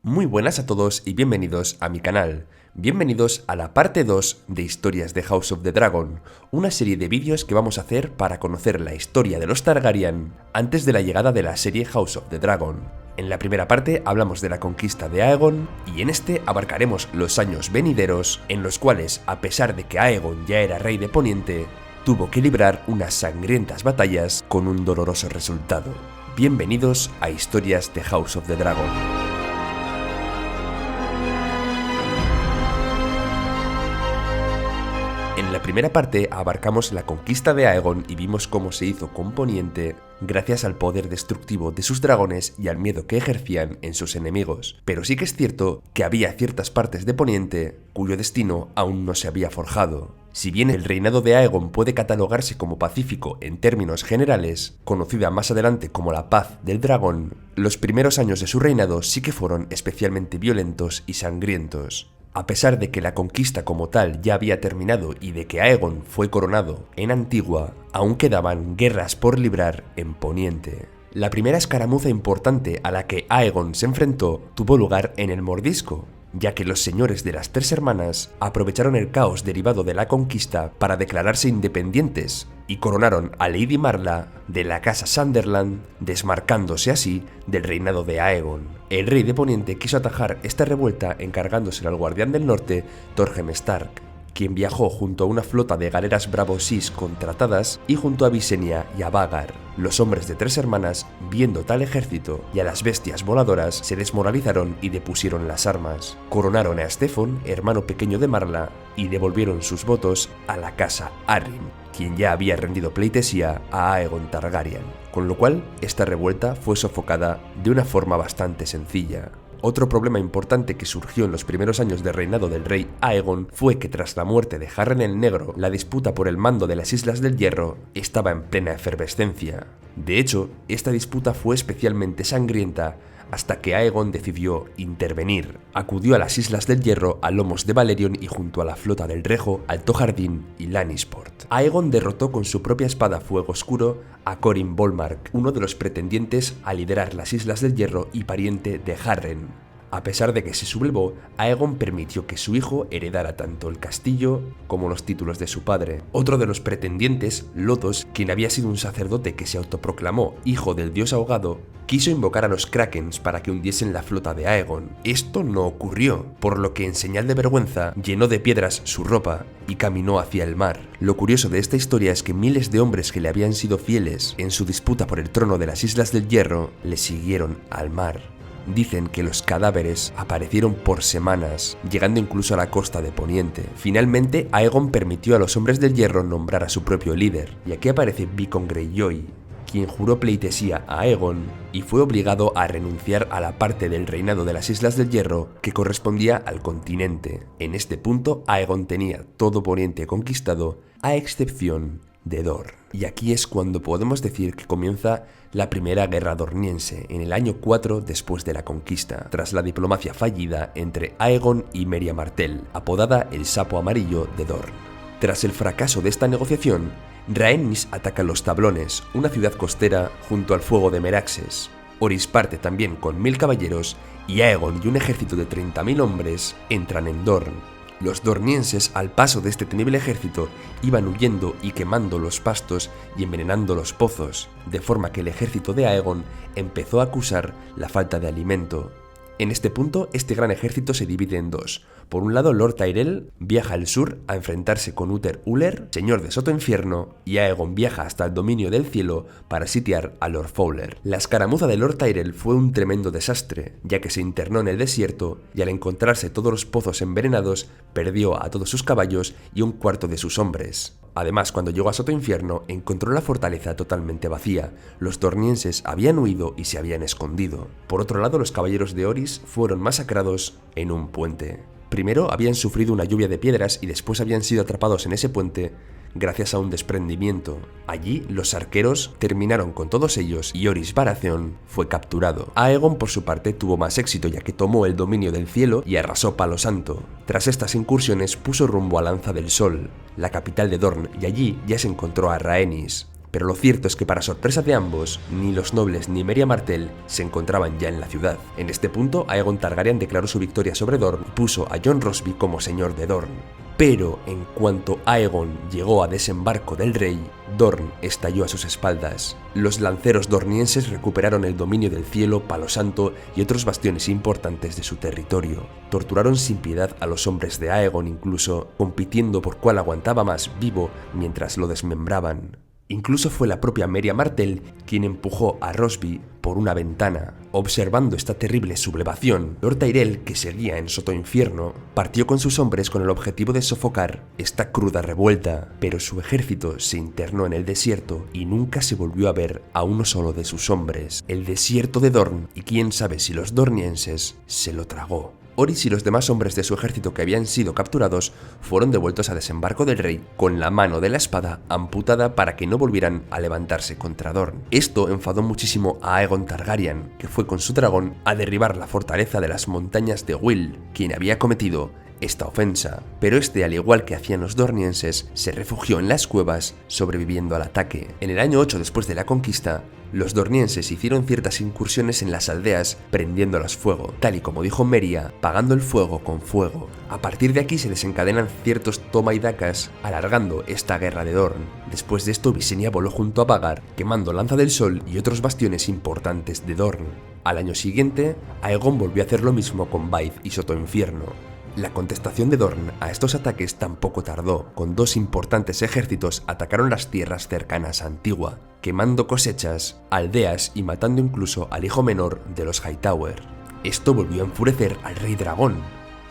Muy buenas a todos y bienvenidos a mi canal. Bienvenidos a la parte 2 de Historias de House of the Dragon, una serie de vídeos que vamos a hacer para conocer la historia de los Targaryen antes de la llegada de la serie House of the Dragon. En la primera parte hablamos de la conquista de Aegon y en este abarcaremos los años venideros en los cuales, a pesar de que Aegon ya era rey de Poniente, tuvo que librar unas sangrientas batallas con un doloroso resultado. Bienvenidos a Historias de House of the Dragon. En la primera parte abarcamos la conquista de Aegon y vimos cómo se hizo con Poniente gracias al poder destructivo de sus dragones y al miedo que ejercían en sus enemigos. Pero sí que es cierto que había ciertas partes de Poniente cuyo destino aún no se había forjado. Si bien el reinado de Aegon puede catalogarse como pacífico en términos generales, conocida más adelante como la Paz del Dragón, los primeros años de su reinado sí que fueron especialmente violentos y sangrientos. A pesar de que la conquista como tal ya había terminado y de que Aegon fue coronado en Antigua, aún quedaban guerras por librar en Poniente. La primera escaramuza importante a la que Aegon se enfrentó tuvo lugar en el Mordisco, ya que los señores de las Tres Hermanas aprovecharon el caos derivado de la conquista para declararse independientes y coronaron a Lady Marla de la casa Sunderland, desmarcándose así del reinado de Aegon. El rey de Poniente quiso atajar esta revuelta encargándosela al guardián del norte, Torghem Stark, quien viajó junto a una flota de galeras Braavosis contratadas y junto a Visenya y a Vhagar. Los hombres de Tres Hermanas, viendo tal ejército y a las bestias voladoras, se desmoralizaron y depusieron las armas. Coronaron a Steffon, hermano pequeño de Marla, y devolvieron sus votos a la casa Arryn, quien ya había rendido pleitesía a Aegon Targaryen, con lo cual esta revuelta fue sofocada de una forma bastante sencilla. Otro problema importante que surgió en los primeros años de reinado del rey Aegon fue que tras la muerte de Harren el Negro, la disputa por el mando de las Islas del Hierro estaba en plena efervescencia. De hecho, esta disputa fue especialmente sangrienta hasta que Aegon decidió intervenir. Acudió a las Islas del Hierro a lomos de Valerion y junto a la flota del Rejo, Alto Jardín y Lannisport. Aegon derrotó con su propia espada Fuego Oscuro a Corin Bolmark, uno de los pretendientes a liderar las Islas del Hierro y pariente de Harren. A pesar de que se sublevó, Aegon permitió que su hijo heredara tanto el castillo como los títulos de su padre. Otro de los pretendientes, Lothos, quien había sido un sacerdote que se autoproclamó hijo del dios ahogado, quiso invocar a los Krakens para que hundiesen la flota de Aegon. Esto no ocurrió, por lo que en señal de vergüenza llenó de piedras su ropa y caminó hacia el mar. Lo curioso de esta historia es que miles de hombres que le habían sido fieles en su disputa por el trono de las Islas del Hierro le siguieron al mar. Dicen que los cadáveres aparecieron por semanas, llegando incluso a la costa de Poniente. Finalmente, Aegon permitió a los hombres del hierro nombrar a su propio líder, y aquí aparece Beacon Greyjoy, quien juró pleitesía a Aegon y fue obligado a renunciar a la parte del reinado de las Islas del Hierro que correspondía al continente. En este punto, Aegon tenía todo Poniente conquistado, a excepción de Dorne. Y aquí es cuando podemos decir que comienza la primera guerra dorniense, en el año 4 después de la conquista, tras la diplomacia fallida entre Aegon y Meria Martell, apodada el Sapo Amarillo de Dorne. Tras el fracaso de esta negociación, Rhaenys ataca los Tablones, una ciudad costera junto al fuego de Meraxes. Orys parte también con 1000 caballeros y Aegon y un ejército de 30.000 hombres entran en Dorne. Los dornienses, al paso de este temible ejército, iban huyendo y quemando los pastos y envenenando los pozos, de forma que el ejército de Aegon empezó a acusar la falta de alimento. En este punto, este gran ejército se divide en dos. Por un lado, Lord Tyrell viaja al sur a enfrentarse con Uther Uller, señor de Soto Infierno, y Aegon viaja hasta el dominio del cielo para sitiar a Lord Fowler. La escaramuza de Lord Tyrell fue un tremendo desastre, ya que se internó en el desierto y al encontrarse todos los pozos envenenados, perdió a todos sus caballos y un cuarto de sus hombres. Además, cuando llegó a Soto Infierno, encontró la fortaleza totalmente vacía. Los dornienses habían huido y se habían escondido. Por otro lado, los caballeros de Orys fueron masacrados en un puente. Primero habían sufrido una lluvia de piedras y después habían sido atrapados en ese puente gracias a un desprendimiento. Allí, los arqueros terminaron con todos ellos y Orys Baratheon fue capturado. Aegon, por su parte, tuvo más éxito ya que tomó el dominio del cielo y arrasó Palo Santo. Tras estas incursiones, puso rumbo a Lanza del Sol, la capital de Dorne, y allí ya se encontró a Rhaenys. pero lo cierto es que para sorpresa de ambos, ni los nobles ni Merya Martell se encontraban ya en la ciudad. En este punto, Aegon Targaryen declaró su victoria sobre Dorne y puso a Jon Rosby como señor de Dorne. Pero en cuanto Aegon llegó a desembarco del rey, Dorne estalló a sus espaldas. Los lanceros dornienses recuperaron el dominio del cielo, Palo Santo y otros bastiones importantes de su territorio. Torturaron sin piedad a los hombres de Aegon, incluso compitiendo por cuál aguantaba más vivo mientras lo desmembraban. Incluso fue la propia Merya Martell quien empujó a Rosby por una ventana. Observando esta terrible sublevación, Lord Tyrell, que seguía en Soto Infierno, partió con sus hombres con el objetivo de sofocar esta cruda revuelta, pero su ejército se internó en el desierto y nunca se volvió a ver a uno solo de sus hombres. El desierto de Dorne, y quién sabe si los dornienses, se lo tragó. Orys y los demás hombres de su ejército que habían sido capturados fueron devueltos a desembarco del rey con la mano de la espada amputada para que no volvieran a levantarse contra Dorne. Esto enfadó muchísimo a Aegon Targaryen, que fue con su dragón a derribar la fortaleza de las montañas de Will, quien había cometido esta ofensa, pero este, al igual que hacían los dornienses, se refugió en las cuevas, sobreviviendo al ataque. En el año 8 después de la conquista, los dornienses hicieron ciertas incursiones en las aldeas, prendiéndolas fuego, tal y como dijo Merya, pagando el fuego con fuego. A partir de aquí se desencadenan ciertos toma y dacas, alargando esta guerra de Dorne. Después de esto, Visenya voló junto a Vhagar, quemando Lanza del Sol y otros bastiones importantes de Dorne. Al año siguiente, Aegon volvió a hacer lo mismo con Baith y Soto Infierno. La contestación de Dorne a estos ataques tampoco tardó. Con dos importantes ejércitos atacaron las tierras cercanas a Antigua, quemando cosechas, aldeas y matando incluso al hijo menor de los Hightower. Esto volvió a enfurecer al rey dragón,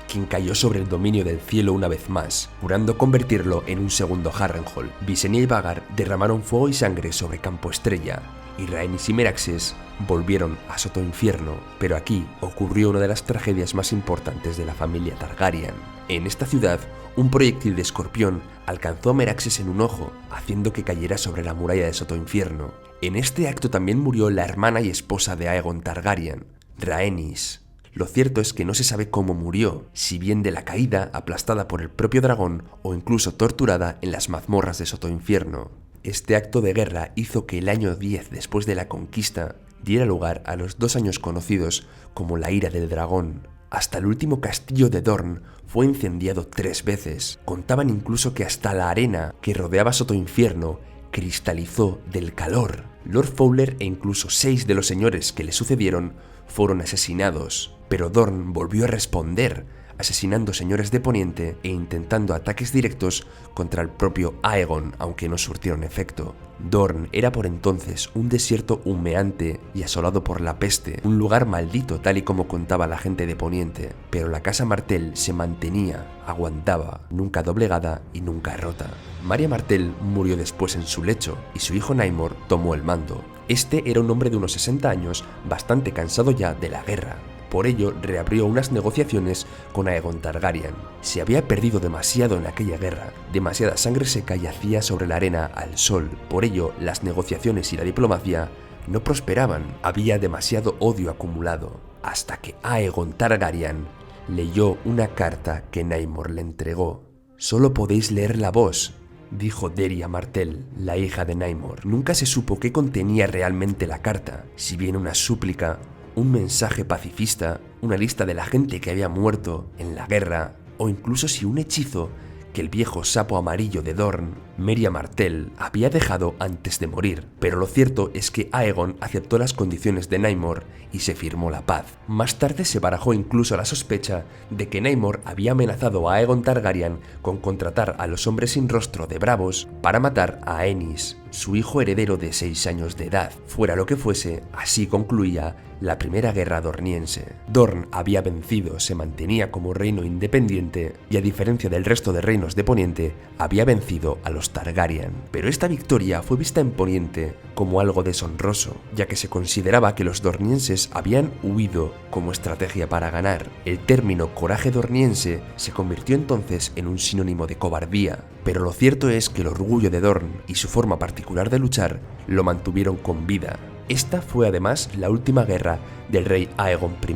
quien cayó sobre el dominio del cielo una vez más, jurando convertirlo en un segundo Harrenhal. Visenya y Vhagar derramaron fuego y sangre sobre Campo Estrella, y Rhaenys y Meraxes volvieron a Soto Infierno, pero aquí ocurrió una de las tragedias más importantes de la familia Targaryen. En esta ciudad, un proyectil de escorpión alcanzó a Meraxes en un ojo, haciendo que cayera sobre la muralla de Soto Infierno. En este acto también murió la hermana y esposa de Aegon Targaryen, Rhaenys. Lo cierto es que no se sabe cómo murió, si bien de la caída, aplastada por el propio dragón o incluso torturada en las mazmorras de Soto Infierno. Este acto de guerra hizo que el año 10 después de la conquista diera lugar a los 2 años conocidos como la Ira del Dragón. Hasta el último castillo de Dorne fue incendiado 3 veces. Contaban incluso que hasta la arena que rodeaba Soto Infierno cristalizó del calor. Lord Fowler e incluso 6 de los señores que le sucedieron fueron asesinados, pero Dorne volvió a responder, asesinando señores de Poniente e intentando ataques directos contra el propio Aegon, aunque no surtieron efecto. Dorne era por entonces un desierto humeante y asolado por la peste, un lugar maldito tal y como contaba la gente de Poniente, pero la casa Martell se mantenía, aguantaba, nunca doblegada y nunca rota. Merya Martell murió después en su lecho y su hijo Naemor tomó el mando. Este era un hombre de unos 60 años, bastante cansado ya de la guerra. Por ello, reabrió unas negociaciones con Aegon Targaryen. Se había perdido demasiado en aquella guerra, demasiada sangre seca yacía sobre la arena al sol. Por ello, las negociaciones y la diplomacia no prosperaban. Había demasiado odio acumulado, hasta que Aegon Targaryen leyó una carta que Naemor le entregó. «Solo podéis leerla vos», dijo Deria Martell, la hija de Naemor. Nunca se supo qué contenía realmente la carta, si bien una súplica, un mensaje pacifista, una lista de la gente que había muerto en la guerra, o incluso si un hechizo que el viejo sapo amarillo de Dorne, Merya Martell, había dejado antes de morir. Pero lo cierto es que Aegon aceptó las condiciones de Naemor y se firmó la paz. Más tarde se barajó incluso la sospecha de que Naemor había amenazado a Aegon Targaryen con contratar a los hombres sin rostro de Bravos para matar a Aenys, su hijo heredero de 6 años de edad. Fuera lo que fuese, así concluía la primera guerra dorniense. Dorne había vencido, se mantenía como reino independiente y, a diferencia del resto de reinos de Poniente, había vencido a los Targaryen. Pero esta victoria fue vista en Poniente como algo deshonroso, ya que se consideraba que los dornienses habían huido como estrategia para ganar. El término coraje dorniense se convirtió entonces en un sinónimo de cobardía, pero lo cierto es que el orgullo de Dorne y su forma particular de luchar lo mantuvieron con vida. Esta fue además la última guerra del rey Aegon I,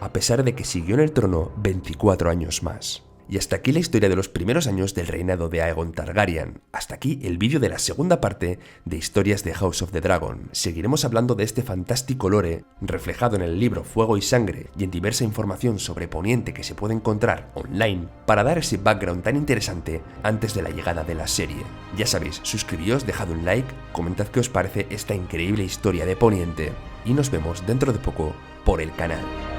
a pesar de que siguió en el trono 24 años más. Y hasta aquí la historia de los primeros años del reinado de Aegon Targaryen. Hasta aquí el vídeo de la segunda parte de Historias de House of the Dragon. Seguiremos hablando de este fantástico lore reflejado en el libro Fuego y Sangre y en diversa información sobre Poniente que se puede encontrar online para dar ese background tan interesante antes de la llegada de la serie. Ya sabéis, suscribíos, dejad un like, comentad qué os parece esta increíble historia de Poniente y nos vemos dentro de poco por el canal.